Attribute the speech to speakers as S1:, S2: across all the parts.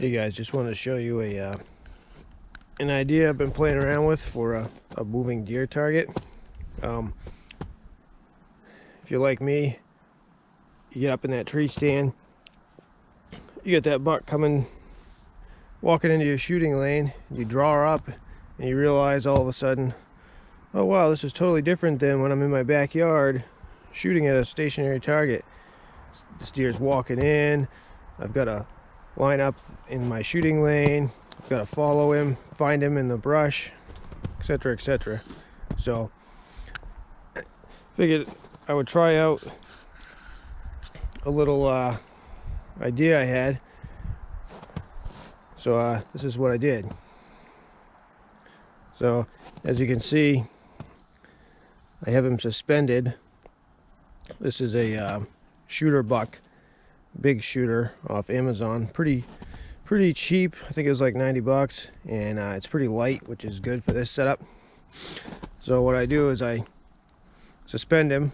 S1: Hey guys, just wanted to show you an idea I've been playing around with for a moving deer target. If you're like me, you get up in that tree stand, you get that buck walking into your shooting lane, you draw her up, and you realize all of a sudden, oh wow, this is totally different than when I'm in my backyard shooting at a stationary target. This deer's walking in, I've got to line up in my shooting lane, I've got to follow him, find him in the brush, etc., etc. So figured I would try out a little idea I had. So this is what I did. So as you can see, I have him suspended. This is a shooter buck, big shooter off Amazon, pretty cheap. I think it was like 90 bucks, and it's pretty light, which is good for this setup. So what I do is I suspend him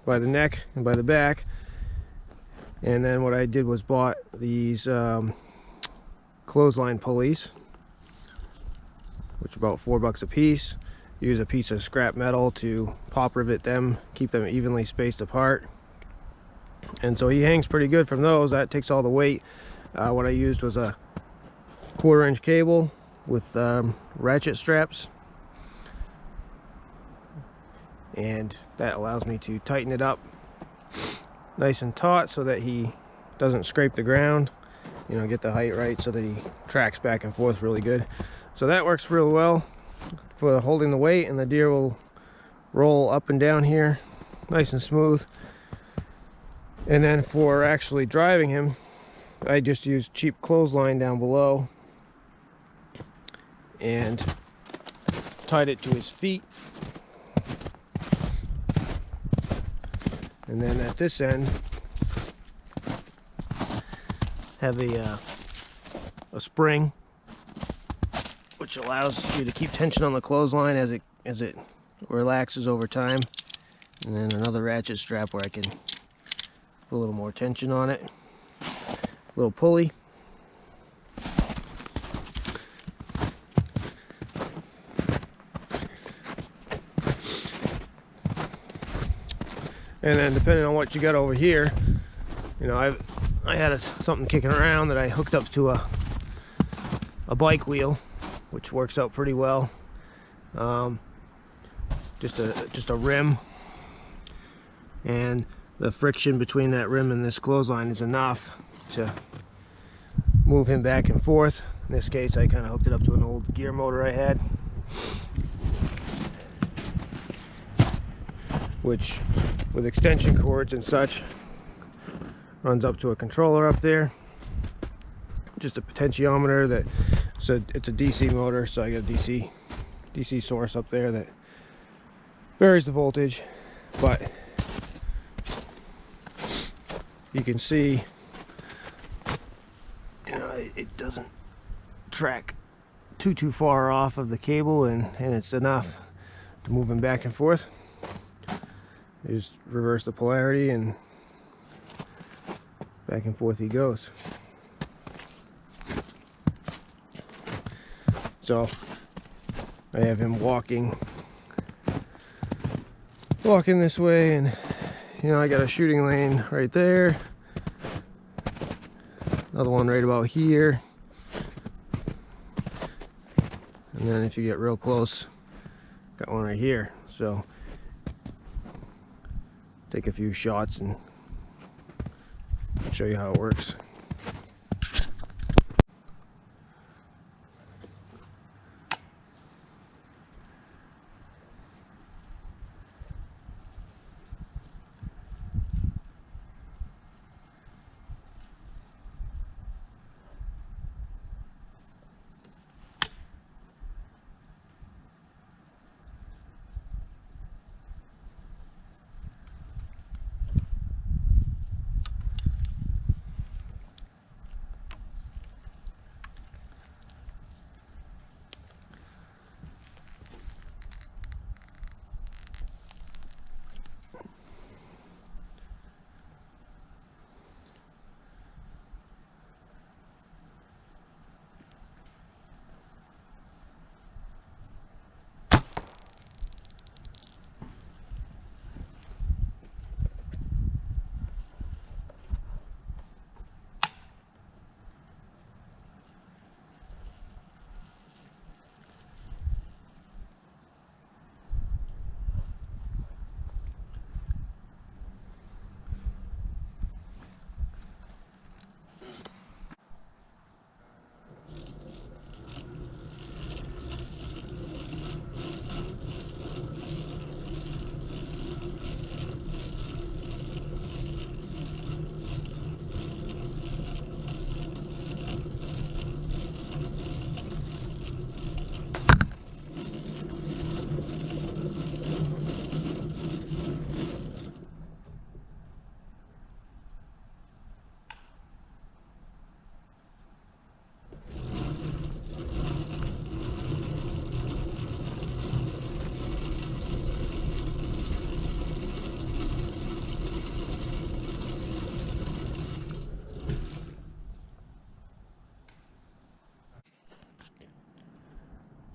S1: by the neck and by the back, and then what I did was bought these clothesline pulleys, which are about $4 a piece. Use a piece of scrap metal to pop rivet them, keep them evenly spaced apart. And so he hangs pretty good from those. That takes all the weight. What I used was a 1/4-inch cable with ratchet straps, and that allows me to tighten it up nice and taut so that he doesn't scrape the ground. You know, get the height right so that he tracks back and forth really good. So that works real well for holding the weight, and the deer will roll up and down here nice and smooth. And then for actually driving him, I just used cheap clothesline down below and tied it to his feet. And then at this end, have a spring, which allows you to keep tension on the clothesline as it relaxes over time. And then another ratchet strap where I can put a little more tension on it. Little pulley. And then depending on what you got over here, you know, I had something kicking around that I hooked up to a bike wheel, which works out pretty well. Just a rim, and the friction between that rim and this clothesline is enough to move him back and forth. In this case, I kind of hooked it up to an old gear motor I had, which with extension cords and such runs up to a controller up there. Just a potentiometer that, so it's a DC motor, so I got a DC source up there that varies the voltage, but you can see, you know, it doesn't track too far off of the cable, and it's enough to move him back and forth. You just reverse the polarity and back and forth he goes. So I have him walking this way, and you know, I got a shooting lane right there, another one right about here, and then if you get real close, got one right here. So take a few shots and show you how it works.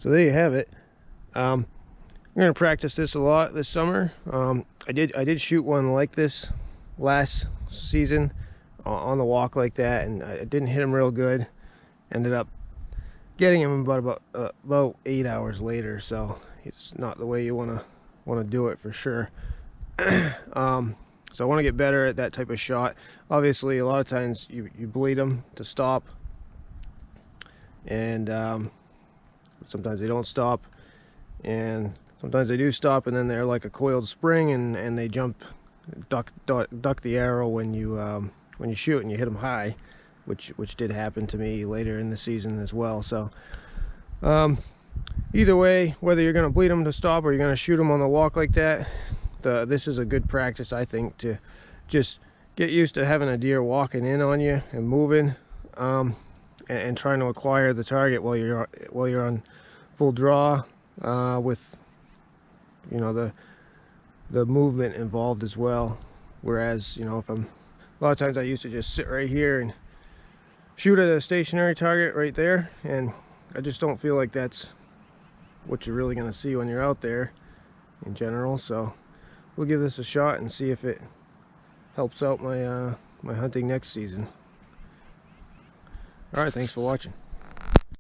S1: So there you have it. I'm gonna practice this a lot this summer. I did shoot one like this last season on the walk like that, and I didn't hit him real good. Ended up getting him about 8 hours later, so it's not the way you want to do it for sure. So I want to get better at that type of shot. Obviously, a lot of times you bleed them to stop, and sometimes they don't stop, and sometimes they do stop, and then they're like a coiled spring, and they duck the arrow when you shoot and you hit them high, which did happen to me later in the season as well. So either way, whether you're going to bleed them to stop or you're going to shoot them on the walk like that, this is a good practice, I think, to just get used to having a deer walking in on you and moving, and trying to acquire the target while you're on full draw, with the movement involved as well. Whereas, if a lot of times I used to just sit right here and shoot at a stationary target right there, and I just don't feel like that's what you're really going to see when you're out there in general. So we'll give this a shot and see if it helps out my my hunting next season. All right, thanks for watching.